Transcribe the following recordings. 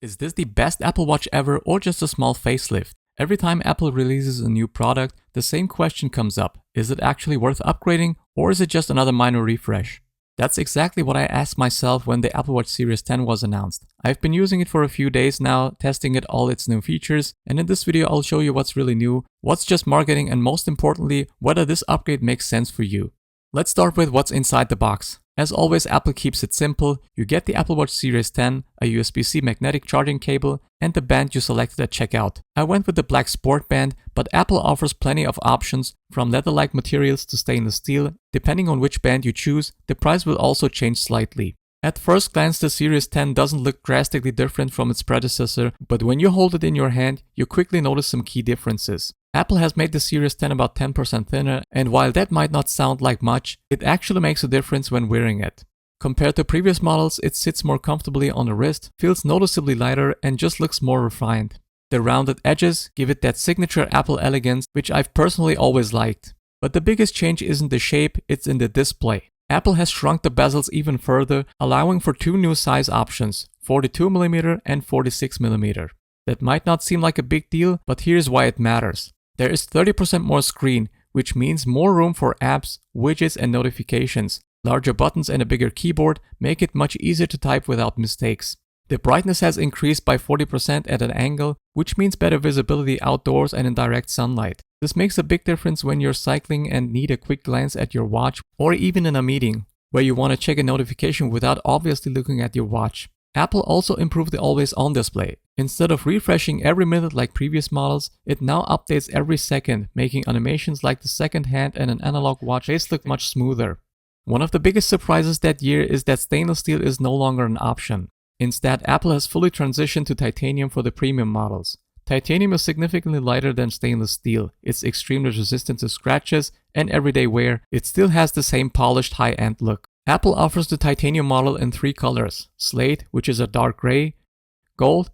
Is this the best Apple Watch ever or just a small facelift? Every time Apple releases a new product, the same question comes up. Is it actually worth upgrading or is it just another minor refresh? That's exactly what I asked myself when the Apple Watch Series 10 was announced. I've been using it for a few days now, testing it all its new features, and in this video I'll show you what's really new, what's just marketing, and most importantly, whether this upgrade makes sense for you. Let's start with what's inside the box. As always, Apple keeps it simple. You get the Apple Watch Series 10, a USB-C magnetic charging cable, and the band you selected at checkout. I went with the black sport band, but Apple offers plenty of options, from leather-like materials to stainless steel. Depending on which band you choose, the price will also change slightly. At first glance, the Series 10 doesn't look drastically different from its predecessor, but when you hold it in your hand, you quickly notice some key differences. Apple has made the Series 10 about 10% thinner, and while that might not sound like much, it actually makes a difference when wearing it. Compared to previous models, it sits more comfortably on the wrist, feels noticeably lighter, and just looks more refined. The rounded edges give it that signature Apple elegance, which I've personally always liked. But the biggest change isn't the shape, it's in the display. Apple has shrunk the bezels even further, allowing for two new size options, 42mm and 46mm. That might not seem like a big deal, but here's why it matters. There is 30% more screen, which means more room for apps, widgets, and notifications. Larger buttons and a bigger keyboard make it much easier to type without mistakes. The brightness has increased by 40% at an angle, which means better visibility outdoors and in direct sunlight. This makes a big difference when you're cycling and need a quick glance at your watch, or even in a meeting, where you want to check a notification without obviously looking at your watch. Apple also improved the always-on display. Instead of refreshing every minute like previous models, it now updates every second, making animations like the second hand and an analog watch face look much smoother. One of the biggest surprises that year is that stainless steel is no longer an option. Instead, Apple has fully transitioned to titanium for the premium models. Titanium is significantly lighter than stainless steel. It's extremely resistant to scratches and everyday wear. It still has the same polished high-end look. Apple offers the titanium model in three colors: slate, which is a dark gray, gold,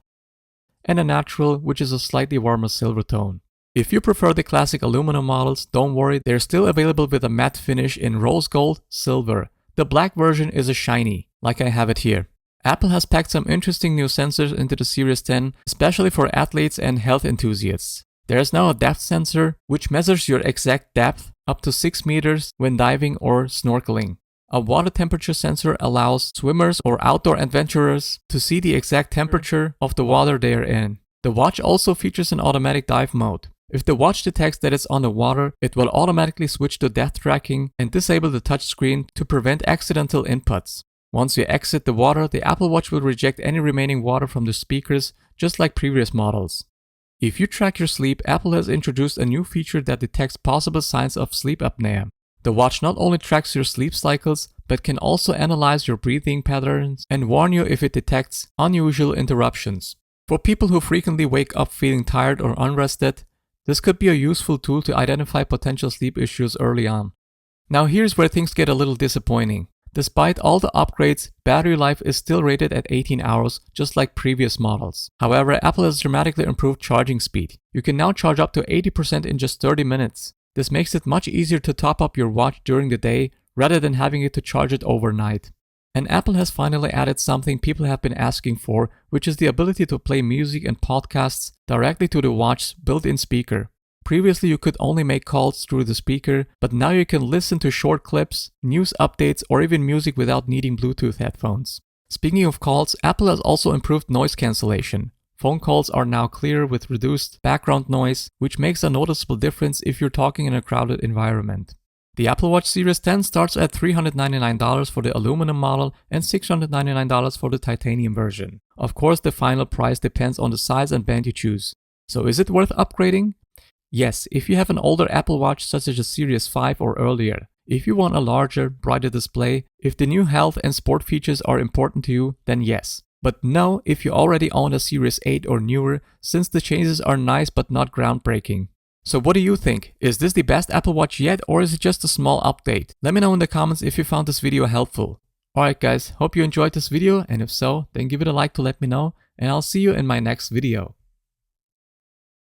and a natural, which is a slightly warmer silver tone. If you prefer the classic aluminum models, don't worry, they're still available with a matte finish in rose gold, silver. The black version is a shiny, like I have it here. Apple has packed some interesting new sensors into the Series 10, especially for athletes and health enthusiasts. There is now a depth sensor, which measures your exact depth, up to 6 meters when diving or snorkeling. A water temperature sensor allows swimmers or outdoor adventurers to see the exact temperature of the water they are in. The watch also features an automatic dive mode. If the watch detects that it's underwater, it will automatically switch to depth tracking and disable the touchscreen to prevent accidental inputs. Once you exit the water, the Apple Watch will reject any remaining water from the speakers, just like previous models. If you track your sleep, Apple has introduced a new feature that detects possible signs of sleep apnea. The watch not only tracks your sleep cycles, but can also analyze your breathing patterns and warn you if it detects unusual interruptions. For people who frequently wake up feeling tired or unrested, this could be a useful tool to identify potential sleep issues early on. Now here's where things get a little disappointing. Despite all the upgrades, battery life is still rated at 18 hours, just like previous models. However, Apple has dramatically improved charging speed. You can now charge up to 80% in just 30 minutes. This makes it much easier to top up your watch during the day, rather than having it to charge it overnight. And Apple has finally added something people have been asking for, which is the ability to play music and podcasts directly to the watch's built-in speaker. Previously, you could only make calls through the speaker, but now you can listen to short clips, news updates, or even music without needing Bluetooth headphones. Speaking of calls, Apple has also improved noise cancellation. Phone calls are now clearer with reduced background noise, which makes a noticeable difference if you're talking in a crowded environment. The Apple Watch Series 10 starts at $399 for the aluminum model and $699 for the titanium version. Of course, the final price depends on the size and band you choose. So is it worth upgrading? Yes, if you have an older Apple Watch such as the Series 5 or earlier. If you want a larger, brighter display, if the new health and sport features are important to you, then yes. But no if you already own a Series 8 or newer, since the changes are nice but not groundbreaking. So what do you think? Is this the best Apple Watch yet, or is it just a small update? Let me know in the comments if you found this video helpful. Alright guys, hope you enjoyed this video, and if so, then give it a like to let me know, and I'll see you in my next video.